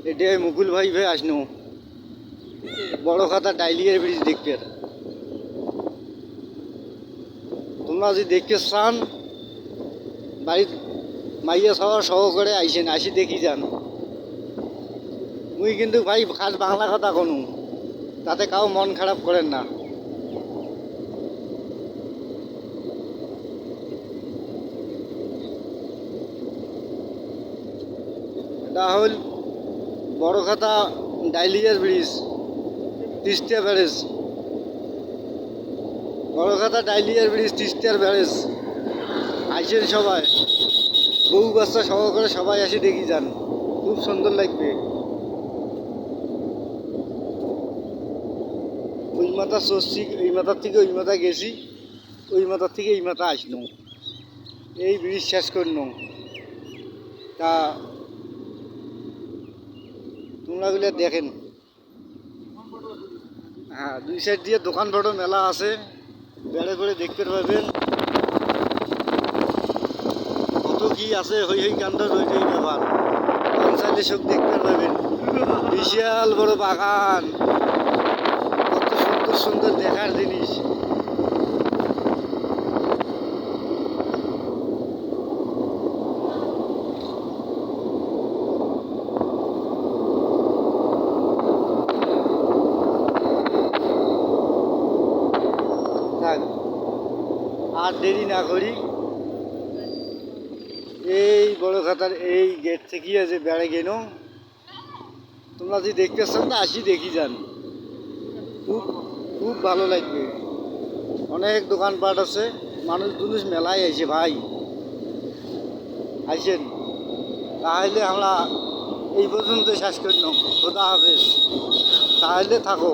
এটাই মুকুল ভাই আসনু বড় খাতা ডাইলিয়ার ব্রিজ দেখতে। তোমরা যদি দেখতে চান বাড়ির মাইয়া সবার সহকারে আইসেন, আসি দেখি যান। মুই কিন্তু ভাই খাস বাংলা কথা কোনো, তাতে কাউ মন খারাপ করেন না। এটা হল বড় খাতা ডাইলিয়ার ব্রিজ, তিস্তা ব্যারেজ। বড় খাতা ডাইলিয়ার ব্রিজ, তিস্তার ব্যারেজ। আইসেন সবাই, বউ বাচ্চা সহকারে সবাই আসি দেখি যান, খুব সুন্দর লাগবে। ওই মাথা চড়ছি, এই মাথার থেকে ওই মাথা গেছি, ওই মাথার থেকে এই মাথা আসলো, এই ব্রিজ শেষ করলাম। তা তোমরা গুলো দেখেন। হ্যাঁ, দুই সাইড দিয়ে দোকান বড় মেলা আছে, বেড়ে করে দেখতে পাবেন কত কি আছে। হই হই কাণ্ড রইলেই ব্যাপার, চাইলে সব দেখতে পাবেন। বিশাল বড় বাগান, কত সুন্দর সুন্দর দেখার জিনিস। আর দেরি না করি, এই বড় খাতার এই গেট থেকে যে বেড়ে গেল, তোমরা যদি দেখতে চান তো আসি দেখি যান, খুব খুব ভালো লাগবে। অনেক দোকানপাট আছে, মানুষ মেলায় আইছে ভাই, আইসেন। তাহলে আমরা এই পর্যন্ত শেষ করলাম। খোদা হাফেজ, তাহলে থাকো।